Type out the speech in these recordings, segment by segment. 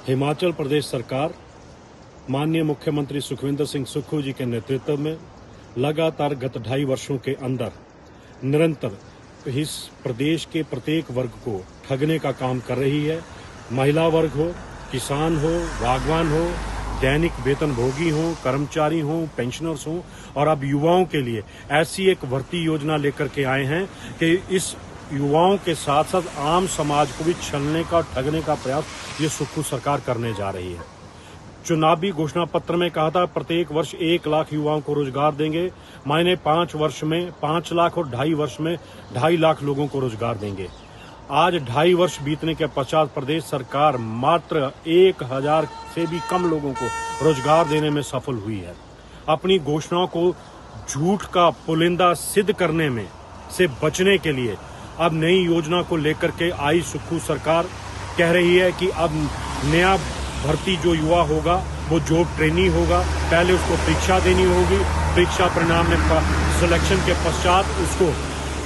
हिमाचल प्रदेश सरकार माननीय मुख्यमंत्री सुखविंदर सिंह सुक्खू जी के नेतृत्व में लगातार गत 2.5 वर्षों के अंदर निरंतर इस प्रदेश के प्रत्येक वर्ग को ठगने का काम कर रही है। महिला वर्ग हो, किसान हो, बागवान हो, दैनिक वेतनभोगी हो, कर्मचारी हो, पेंशनर्स हो और अब युवाओं के लिए ऐसी एक भर्ती योजना लेकर के आए हैं कि इस युवाओं के साथ साथ आम समाज को भी छलने का, ठगने का प्रयास ये सुक्खू सरकार करने जा रही है। चुनावी घोषणा पत्र में कहा था प्रत्येक वर्ष 1 लाख युवाओं को रोजगार देंगे। मायने 5 वर्ष में 5 लाख और 2.5 वर्ष में 2.5 लाख लोगों को रोजगार देंगे। आज 2.5 वर्ष बीतने के पश्चात प्रदेश सरकार मात्र 1000 से भी कम लोगों को रोजगार देने में सफल हुई है। अपनी घोषणाओं को झूठ का पुलिंदा सिद्ध करने में से बचने के लिए अब नई योजना को लेकर के आई सुक्खू सरकार कह रही है कि अब नया भर्ती जो युवा होगा वो जॉब ट्रेनी होगा। पहले उसको परीक्षा देनी होगी, परीक्षा परिणाम में सिलेक्शन के पश्चात उसको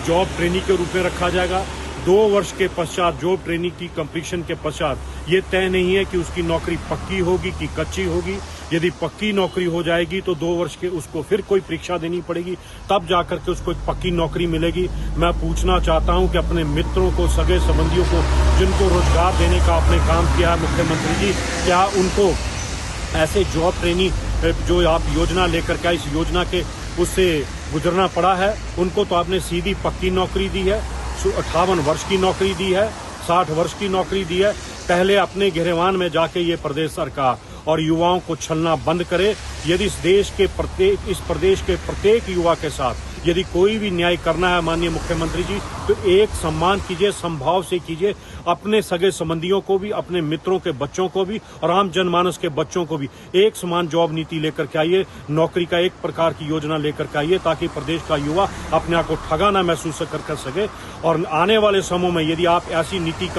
जॉब ट्रेनी के रूप में रखा जाएगा। 2 वर्ष के पश्चात जॉब ट्रेनिंग की कंप्लीशन के पश्चात ये तय नहीं है कि उसकी नौकरी पक्की होगी कि कच्ची होगी। यदि पक्की नौकरी हो जाएगी तो 2 वर्ष के उसको फिर कोई परीक्षा देनी पड़ेगी, तब जाकर के उसको एक पक्की नौकरी मिलेगी। मैं पूछना चाहता हूं कि अपने मित्रों को, सगे संबंधियों को जिनको रोजगार देने का आपने काम किया है मुख्यमंत्री जी, क्या उनको ऐसे जॉब ट्रेनिंग जो आप योजना लेकर के इस योजना के उससे गुजरना पड़ा है? उनको तो आपने सीधी पक्की नौकरी दी है, 58 वर्ष की नौकरी दी है, 60 वर्ष की नौकरी दी है। पहले अपने गिरेवान में जाके ये प्रदेश सरकार और युवाओं को छलना बंद करे। यदि इस प्रदेश के प्रत्येक युवा के साथ यदि कोई भी न्याय करना है माननीय मुख्यमंत्री जी, तो एक सम्मान कीजिए, समभाव से कीजिए। अपने सगे संबंधियों को भी, अपने मित्रों के बच्चों को भी और आम जनमानस के बच्चों को भी एक समान जॉब नीति लेकर के आइए, नौकरी का एक प्रकार की योजना लेकर के आइए, ताकि प्रदेश का युवा अपने आप को ठगा ना महसूस कर सके। और आने वाले समय में यदि आप ऐसी नीति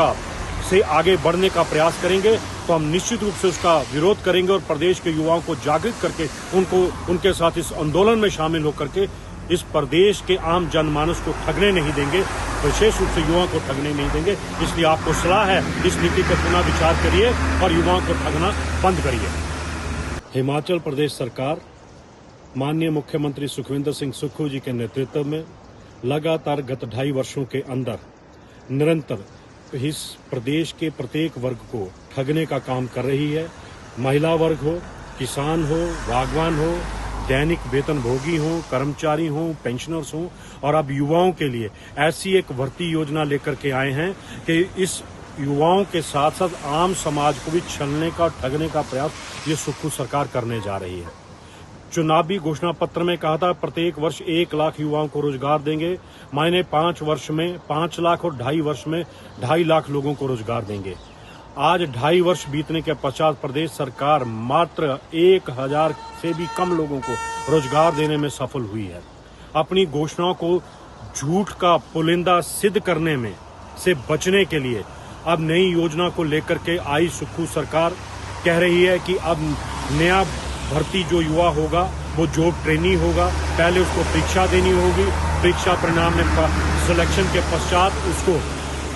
से आगे बढ़ने का प्रयास करेंगे तो हम निश्चित रूप से उसका विरोध करेंगे और प्रदेश के युवाओं को जागृत करके उनके साथ इस आंदोलन में शामिल होकर के इस प्रदेश के आम जनमानस को ठगने नहीं देंगे, विशेष रूप से युवाओं को ठगने नहीं देंगे। इसलिए आपको सलाह है, इस नीति पर पुनः विचार करिए और युवाओं को ठगना बंद करिए। हिमाचल प्रदेश सरकार माननीय मुख्यमंत्री सुखविंदर सिंह सुक्खू जी के नेतृत्व में लगातार गत 2.5 वर्षों के अंदर निरंतर इस प्रदेश के प्रत्येक वर्ग को ठगने का काम कर रही है। महिला वर्ग हो, किसान हो, बागवान हो, दैनिक वेतनभोगी हो, कर्मचारी हो, पेंशनर्स हो और अब युवाओं के लिए ऐसी एक भर्ती योजना लेकर के आए हैं कि इस युवाओं के साथ साथ आम समाज को भी छलने का, ठगने का प्रयास ये सुक्खू सरकार करने जा रही है। चुनावी घोषणा पत्र में कहा था प्रत्येक वर्ष 1 लाख युवाओं को रोजगार देंगे। मायने 5 वर्ष में 5 लाख और 2.5 वर्ष में 2.5 लाख लोगों को रोजगार देंगे। आज 2.5 वर्ष बीतने के पश्चात प्रदेश सरकार मात्र 1000 से भी कम लोगों को रोजगार देने में सफल हुई है। अपनी घोषणाओं को झूठ का पुलिंदा सिद्ध करने में से बचने के लिए अब नई योजना को लेकर के आई सुक्खू सरकार कह रही है कि अब नया भर्ती जो युवा होगा वो जॉब ट्रेनी होगा। पहले उसको परीक्षा देनी होगी, परीक्षा परिणाम में सिलेक्शन के पश्चात उसको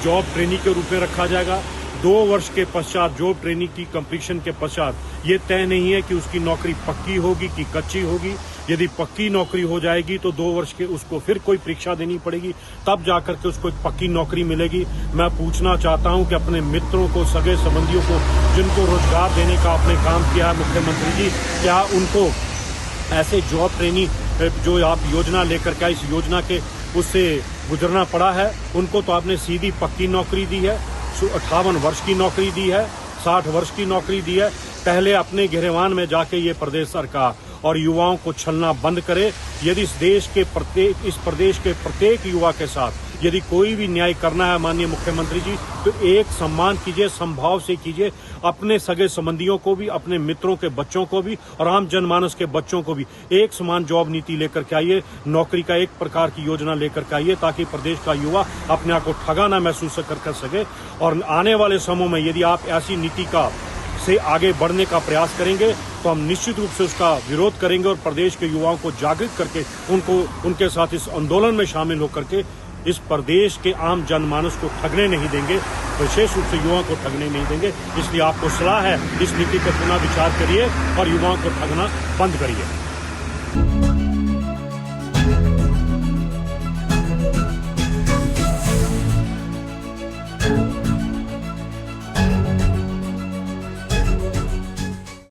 जॉब ट्रेनी के रूप में रखा जाएगा। 2 वर्ष के पश्चात जॉब ट्रेनिंग की कंप्लीशन के पश्चात ये तय नहीं है कि उसकी नौकरी पक्की होगी कि कच्ची होगी। यदि पक्की नौकरी हो जाएगी तो 2 वर्ष के उसको फिर कोई परीक्षा देनी पड़ेगी, तब जाकर के उसको एक पक्की नौकरी मिलेगी। मैं पूछना चाहता हूं कि अपने मित्रों को, सगे संबंधियों को जिनको रोजगार देने का आपने काम किया है मुख्यमंत्री जी, क्या उनको ऐसे जॉब ट्रेनिंग जो आप योजना लेकर के इस योजना के उससे गुजरना पड़ा है? उनको तो आपने सीधी पक्की नौकरी दी है, 58 वर्ष की नौकरी दी है, 60 वर्ष की नौकरी दी है। पहले अपने गिरेवान में जाके ये प्रदेश सरकार और युवाओं को छलना बंद करे। यदि इस प्रदेश के प्रत्येक युवा के साथ यदि कोई भी न्याय करना है माननीय मुख्यमंत्री जी, तो एक सम्मान कीजिए, समभाव से कीजिए। अपने सगे संबंधियों को भी, अपने मित्रों के बच्चों को भी और आम जनमानस के बच्चों को भी एक समान जॉब नीति लेकर के आइए, नौकरी का एक प्रकार की योजना लेकर के आइए, ताकि प्रदेश का युवा अपने आप को ठगा ना महसूस कर सके। और आने वाले समय में यदि आप ऐसी नीति से आगे बढ़ने का प्रयास करेंगे तो हम निश्चित रूप से उसका विरोध करेंगे और प्रदेश के युवाओं को जागृत करके उनके साथ इस आंदोलन में शामिल होकर के इस प्रदेश के आम जनमानस को ठगने नहीं देंगे, विशेष रूप से युवाओं को ठगने नहीं देंगे। इसलिए आपको सलाह है, इस नीति पर पुनः विचार करिए और युवाओं को ठगना बंद करिए।